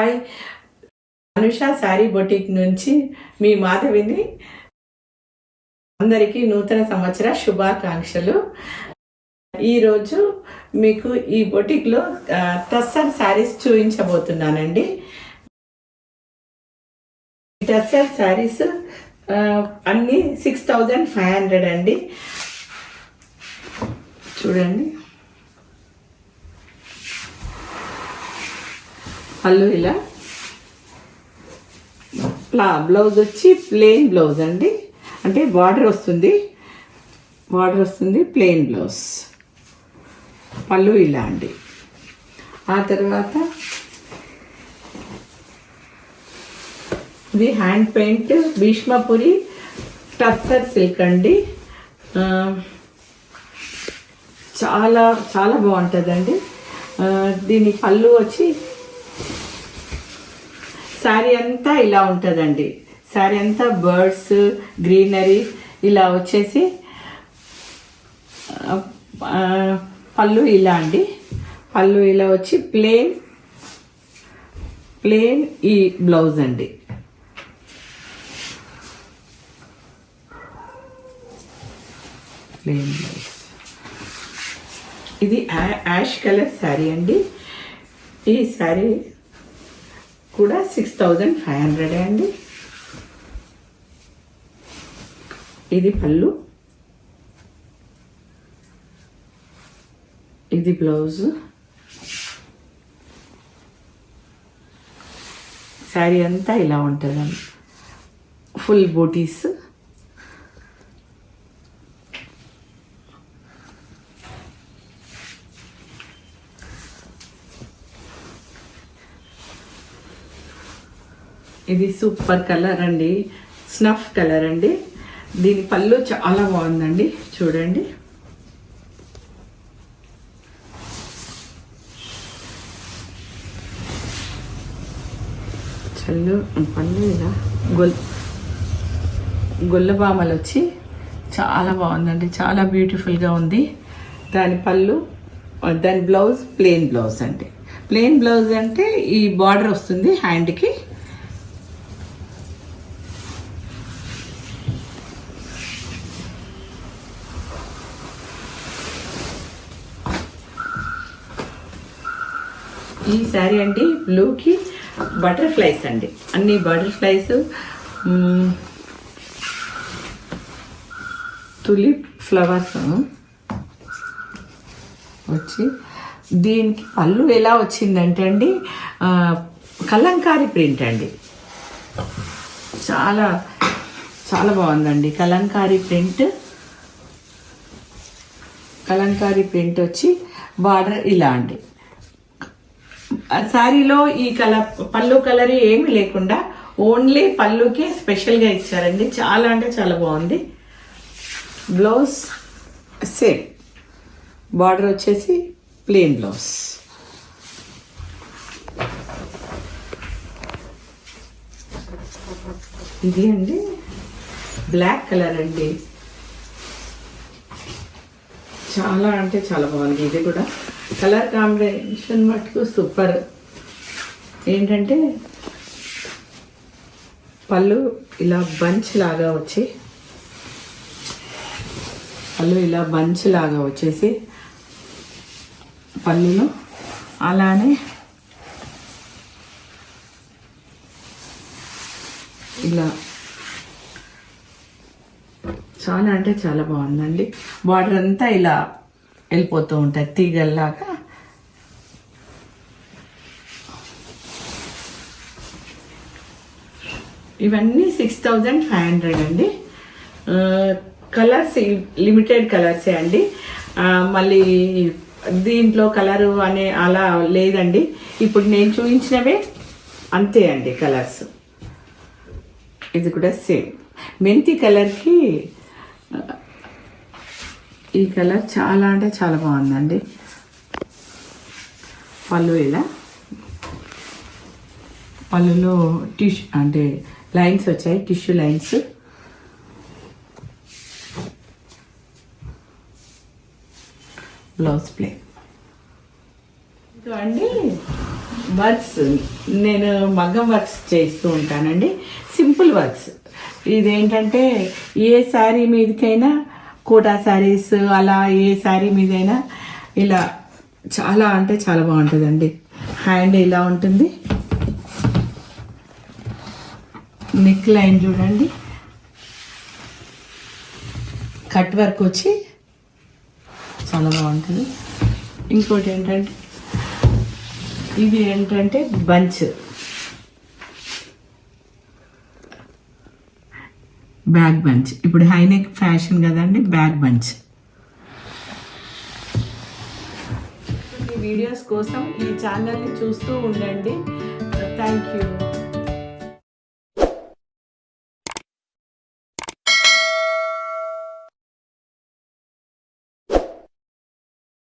Hi, Anusha sari boutique నుంచి మీ మాధవిని. అందరికీ నూతన సంవత్సర శుభాకాంక్షలు. ఈరోజు మీకు ఈ బొటిక్లో టస్సర్ శారీస్ చూపించబోతున్నానండి. టస్సర్ శారీస్ అన్నీ 6500 అండి. చూడండి, పళ్ళు ఇలా, బ్లౌజ్ వచ్చి ప్లెయిన్ బ్లౌజ్ అండి, అంటే బార్డర్ వస్తుంది ప్లెయిన్ బ్లౌజ్. పళ్ళు ఇలా అండి. ఆ తర్వాత ఇది హ్యాండ్ పెయింట్ భీష్మపురి టస్సర్ సిల్క్ అండి. చాలా చాలా బాగుంటుందండి. దీని పళ్ళు వచ్చి శారీ అంతా ఇలా ఉంటుందండి. శారీ అంతా బర్డ్స్, గ్రీనరీ ఇలా వచ్చేసి పళ్ళు ఇలా అండి. పళ్ళు ఇలా వచ్చి ప్లెయిన్ ఈ బ్లౌజ్ అండి. Plain blouse. ఇది యాష్ కలర్ శారీ అండి. ఈ శారీ కూడా 6500 అండి. ఇది పళ్ళు, ఇది బ్లౌజ్. శారీ అంతా ఇలా ఉంటుందండి, ఫుల్ బూటీస్. ఇది సూపర్ కలర్ అండి, స్నఫ్ కలర్ అండి. దీని పళ్ళు చాలా బాగుందండి, చూడండి. పళ్ళు ఇలా గొల్లబామలు వచ్చి చాలా బాగుందండి, చాలా బ్యూటిఫుల్గా ఉంది. దాని పళ్ళు, దాని బ్లౌజ్ ప్లెయిన్ బ్లౌజ్ అండి. ప్లెయిన్ బ్లౌజ్ అంటే ఈ బార్డర్ వస్తుంది హ్యాండ్కి. ఈ శారీ అండి బ్లూకి బటర్ఫ్లైస్ అండి, అన్ని బటర్ఫ్లైస్, తులిప్ ఫ్లవర్స్ వచ్చి. దీనికి పళ్ళు ఎలా వచ్చిందంటే అండి, కలంకారీ ప్రింట్ అండి. చాలా చాలా బాగుందండి కలంకారీ ప్రింట్ వచ్చి బార్డర్ ఇలా అండి. శారీలో ఈ పళ్ళు కలర్ ఏమి లేకుండా ఓన్లీ పళ్ళుకే స్పెషల్గా ఇచ్చారండి. చాలా అంటే చాలా బాగుంది. బ్లౌజ్ సేమ్, బార్డర్ వచ్చేసి ప్లెయిన్ బ్లౌజ్. ఇది అండి బ్లాక్ కలర్ అండి, చాలా అంటే చాలా బాగుంది. ఇది కూడా కలర్ కాంబినేషన్ మటుకు సూపర్. ఏంటంటే పళ్ళు ఇలా బంచ్ లాగా వచ్చేసి పళ్ళులో అలానే ఇలా చాలా అంటే చాలా బాగుందండి. బార్డర్ అంతా ఇలా వెళ్ళిపోతూ ఉంటాయి తీగల్లాగా. ఇవన్నీ 6500 అండి. కలర్స్ లిమిటెడ్ కలర్సే అండి. మళ్ళీ దీంట్లో కలరు అనే అలా లేదండి. ఇప్పుడు నేను చూపించినవే అంతే అండి కలర్స్. ఇది కూడా సేమ్ మెంతి కలర్కి ఈ కలర్ చాలా అంటే చాలా బాగుందండి. పళ్ళు ఇలా, పళ్ళులో టిష్యూ అంటే లైన్స్ వచ్చాయి, టిష్యూ లైన్స్. బ్లౌజ్ ప్లే అండి. వర్క్స్ నేను మగ్గం వర్క్స్ చేస్తూ ఉంటానండి. Simple works. ఇదేంటంటే ఏ శారీ మీదకైనా, కోటా శారీస్ అలా ఏ శారీ మీదైనా ఇలా చాలా అంటే చాలా బాగుంటుందండి. హ్యాండ్ ఇలా ఉంటుంది, నెక్ లైన్ చూడండి, కట్ వర్క్ వచ్చి చాలా బాగుంటుంది. ఇంకోటి ఏంటంటే ఇది ఏంటంటే బంచ్, బ్యాక్ బంచ్. ఇప్పుడు హైనెక్ ఫ్యాషన్ కదండి, బ్యాక్ బంచ్. ఈ వీడియోస్ కోసం ఈ ఛానల్ని చూస్తూ ఉండండి. Thank you.